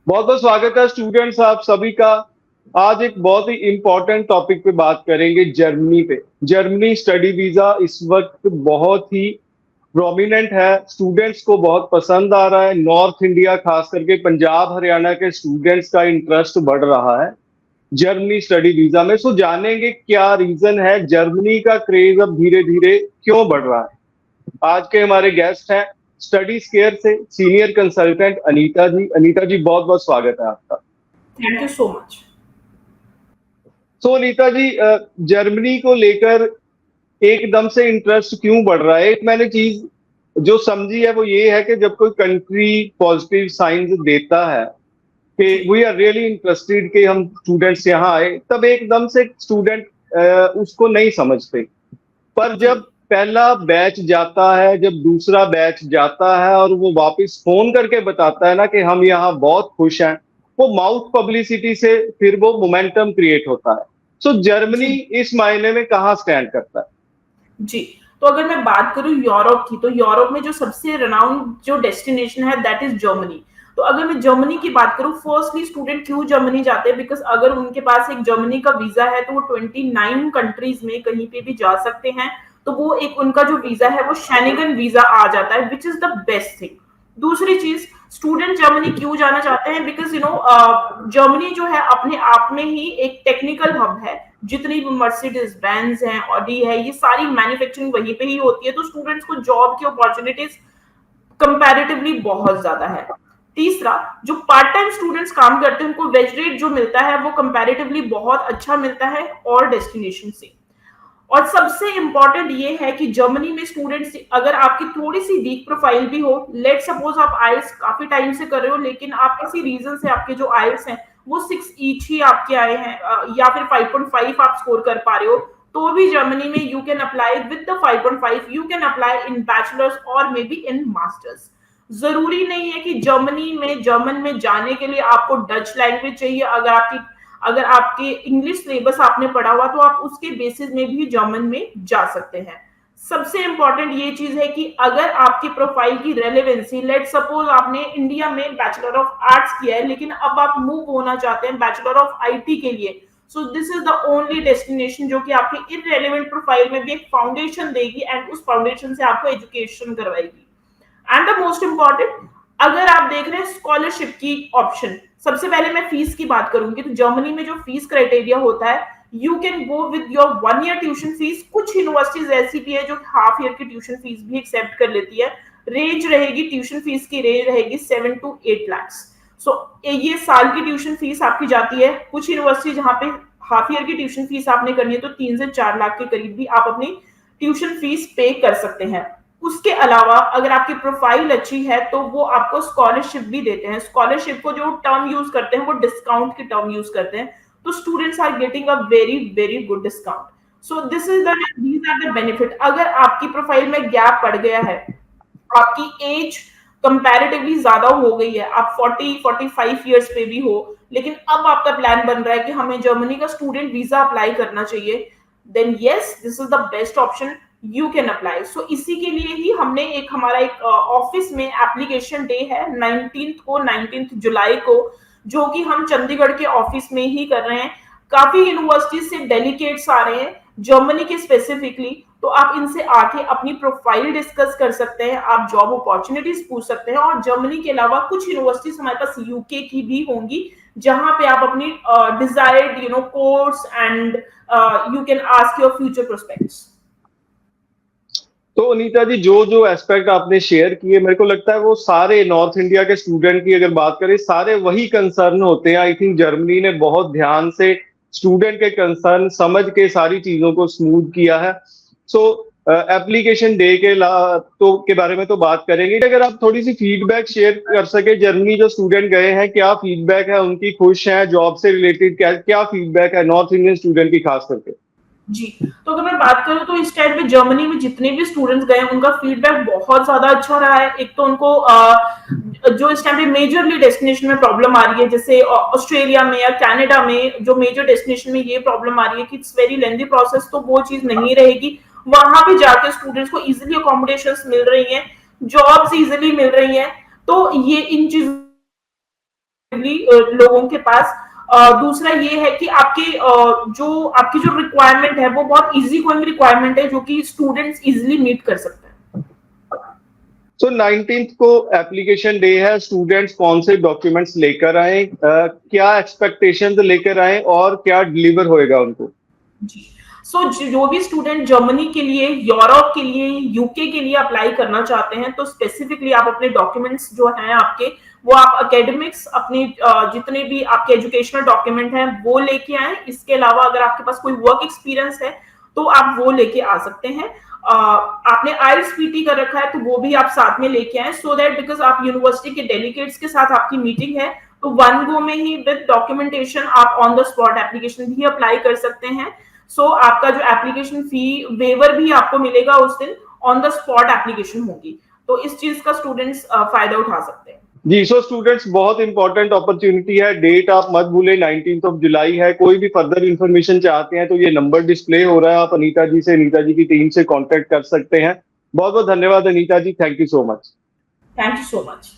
बहुत बहुत स्वागत है स्टूडेंट्स आप सभी का। आज एक बहुत ही इंपॉर्टेंट टॉपिक पे बात करेंगे, जर्मनी पे। जर्मनी स्टडी वीजा इस वक्त बहुत ही प्रोमिनेंट है, स्टूडेंट्स को बहुत पसंद आ रहा है। नॉर्थ इंडिया खास करके पंजाब हरियाणा के स्टूडेंट्स का इंटरेस्ट बढ़ रहा है जर्मनी स्टडी वीजा में। सो जानेंगे क्या रीजन है, जर्मनी का क्रेज अब धीरे धीरे क्यों बढ़ रहा है। आज के हमारे गेस्ट हैं स्टडी स्केयर से सीनियर कंसल्टेंट अनीता जी। अनीता जी, बहुत बहुत स्वागत है आपका। Thank you so much. So Anita ji, Germany को लेकर एकदम से इंटरेस्ट क्यों बढ़ रहा है? एक मैंने चीज जो समझी है वो ये है कि जब कोई कंट्री पॉजिटिव साइंस देता है कि जी वी आर रियली इंटरेस्टेड कि हम स्टूडेंट्स यहाँ आए, तब एकदम से स्टूडेंट उसको नहीं समझते। पर जी जब पहला बैच जाता है, जब दूसरा बैच जाता है और वो वापस फोन करके बताता है ना कि हम यहाँ बहुत खुश हैं, वो माउथ पब्लिसिटी से फिर वो मोमेंटम क्रिएट होता है। सो जर्मनी जी इस मायने में कहाँ स्टैंड करता है? जी। तो अगर मैं बात करूं यूरोप की, तो यूरोप में जो सबसे रनाउंड जो डेस्टिनेशन है दैट इज जर्मनी। तो अगर मैं जर्मनी की बात करूं, फर्स्टली स्टूडेंट क्यों जर्मनी जाते हैं, बिकॉज अगर उनके पास एक जर्मनी का वीजा है तो वो 29 कंट्रीज में कहीं पे भी जा सकते हैं। तो वो एक उनका जो वीजा है वो शेनिगन वीजा आ जाता है, which is the best thing. दूसरी चीज, स्टूडेंट जर्मनी क्यों जाना चाहते हैं, बिकॉज जर्मनी जो है अपने आप में ही एक टेक्निकल हब है। जितनी भी मर्सिडीज बेंज है, ऑडी है, ये सारी मैन्युफैक्चरिंग वहीं पे ही होती है। तो स्टूडेंट्स को जॉब की अपॉर्चुनिटीज कंपैरेटिवली बहुत ज्यादा है। तीसरा, जो पार्ट टाइम स्टूडेंट्स काम करते हैं उनको वेज रेट जो मिलता है वो कंपैरेटिवली बहुत अच्छा मिलता है और डेस्टिनेशन से। और सबसे इंपॉर्टेंट ये है कि जर्मनी में स्टूडेंट्स, अगर आपकी थोड़ी सी वीक प्रोफाइल भी हो, लेट सपोज आप आईएलटीएस काफी टाइम से कर रहे हो लेकिन आप किसी रीजन से आपके जो आईएलटीएस हैं वो 6 ईच ही आपके आए हैं, या फिर 5.5 आप स्कोर कर पा रहे हो, तो भी जर्मनी में you can apply with the 5.5। You can apply in bachelors और मे बी इन मास्टर्स। जरूरी नहीं है कि जर्मनी में जर्मन में जाने के लिए आपको डच लैंग्वेज चाहिए। अगर आपके इंग्लिश सिलेबस आपने पढ़ा हुआ तो आप उसके बेसिस में भी जर्मन में जा सकते हैं। सबसे इंपॉर्टेंट ये चीज है कि अगर आपकी प्रोफाइल की रेलेवेंसी, लेट सपोज आपने इंडिया में बैचलर ऑफ आर्ट्स किया है लेकिन अब आप मूव होना चाहते हैं बैचलर ऑफ आईटी के लिए, सो this is the only destination जो कि आपकी इररेलेवेंट प्रोफाइल में भी एक फाउंडेशन देगी एंड उस फाउंडेशन से आपको एजुकेशन करवाएगी। एंड द मोस्ट इंपॉर्टेंट, अगर आप देख रहे हैं स्कॉलरशिप की ऑप्शन, सबसे पहले मैं फीस की बात करूंगी। तो जर्मनी में जो फीस क्राइटेरिया होता है, you can go with your 1 year tuition fees. कुछ यूनिवर्सिटीज ऐसी भी है जो हाफ ईयर की ट्यूशन फीस भी एक्सेप्ट कर लेती है। रेंज रहेगी, ट्यूशन फीस की रेंज रहेगी 7 to 8 lakhs। सो ये साल की ट्यूशन फीस आपकी जाती है। कुछ यूनिवर्सिटी जहाँ पे हाफ ईयर की ट्यूशन फीस आपने करनी है तो 3 से 4 लाख के करीब भी आप अपनी ट्यूशन फीस पे कर सकते हैं। उसके अलावा अगर आपकी प्रोफाइल अच्छी है तो वो आपको स्कॉलरशिप भी देते हैं। स्कॉलरशिप को जो टर्म यूज करते हैं वो डिस्काउंट की टर्म यूज करते हैं। तो students are getting a very very good discount. So this is the these are the benefit. अगर आपकी प्रोफाइल में गैप पड़ गया है, आपकी एज कंपैरेटिवली ज्यादा हो गई है, आप 40-45 ईयर्स पे भी हो, लेकिन अब आपका प्लान बन रहा है कि हमें जर्मनी का स्टूडेंट वीजा अप्लाई करना चाहिए, then yes this is the best option. You can apply. So इसी के लिए ही हमने एक हमारा एक ऑफिस में एप्लीकेशन डे है 19 जुलाई को, जो कि हम चंडीगढ़ के ऑफिस में ही कर रहे हैं। काफी यूनिवर्सिटीज से डेलीगेट्स आ रहे हैं जर्मनी के स्पेसिफिकली। तो आप इनसे आके अपनी प्रोफाइल डिस्कस कर सकते हैं, आप जॉब अपॉर्चुनिटीज पूछ सकते हैं। और जर्मनी के अलावा कुछ यूनिवर्सिटीज हमारे पास यूके की भी होंगी जहां पे आप अपनी desired course and you can ask your future prospects. तो अनीता जी, जो जो एस्पेक्ट आपने शेयर किए, मेरे को लगता है वो सारे नॉर्थ इंडिया के स्टूडेंट की अगर बात करें, सारे वही कंसर्न होते हैं। आई थिंक जर्मनी ने बहुत ध्यान से स्टूडेंट के कंसर्न समझ के सारी चीजों को स्मूथ किया है। सो एप्लीकेशन डे के बारे में तो बात करेंगे। अगर आप थोड़ी सी फीडबैक शेयर कर सके, जर्मनी जो स्टूडेंट गए हैं, क्या फीडबैक है उनकी? खुश हैं जॉब से रिलेटेड? क्या क्या फीडबैक है नॉर्थ इंडियन स्टूडेंट की खास करके? जी। तो अगर मैं बात करूं तो इस टाइम पे जर्मनी में जितने भी स्टूडेंट्स गए उनका फीडबैक बहुत ज्यादा अच्छा रहा है। एक तो उनको जो इस टाइम पे मेजरली डेस्टिनेशन में प्रॉब्लम आ रही है, जैसे ऑस्ट्रेलिया में या कनाडा में जो मेजर डेस्टिनेशन में ये प्रॉब्लम आ रही है कि इट्स वेरी लेंथी प्रोसेस, तो वो चीज नहीं रहेगी। वहां पे जाके स्टूडेंट्स को इजिली अकोमोडेशन मिल रही है, जॉब्स इजिली मिल रही है। तो ये इन चीजों लोगों के पास। दूसरा ये है कि आपकी जो रिक्वायरमेंट है वो बहुत इजी गोइंग रिक्वायरमेंट है, जो कि स्टूडेंट्स इजीली मीट कर सकते हैं। सो 19th को एप्लीकेशन डे है, स्टूडेंट्स कौन से डॉक्यूमेंट्स लेकर आए, क्या एक्सपेक्टेशंस लेकर आए और क्या डिलीवर होएगा उनको? जी। सो जो भी स्टूडेंट जर्मनी के लिए, यूरोप के लिए, यूके के लिए अप्लाई करना चाहते हैं, तो स्पेसिफिकली आप अपने डॉक्यूमेंट्स जो हैं आपके, वो आप एकेडमिक्स, अपने जितने भी आपके एजुकेशनल डॉक्यूमेंट हैं वो लेके आए। इसके अलावा अगर आपके पास कोई वर्क एक्सपीरियंस है तो आप वो लेके आ सकते हैं। आपने आईएलटीएस पीटी कर रखा है तो वो भी आप साथ में लेके आए, सो दैट बिकॉज आप यूनिवर्सिटी के डेलीगेट्स के साथ आपकी मीटिंग है, तो वन गो में ही विद डॉक्यूमेंटेशन आप ऑन द स्पॉट एप्लीकेशन भी अप्लाई कर सकते हैं। सो आपका जो एप्लीकेशन फी वेवर भी आपको मिलेगा उस दिन, ऑन द स्पॉट एप्लीकेशन होगी, तो इस चीज का स्टूडेंट्स फायदा उठा सकते हैं। जी, सो स्टूडेंट्स बहुत इंपॉर्टेंट अपॉर्चुनिटी है, डेट आप मत भूलें, 19th ऑफ जुलाई है। कोई भी फर्दर इंफॉर्मेशन चाहते हैं तो ये नंबर डिस्प्ले हो रहा है, आप अनीता जी से, अनीता जी की टीम से कांटेक्ट कर सकते हैं। बहुत बहुत धन्यवाद Anita ji, thank you so much. Thank you so much.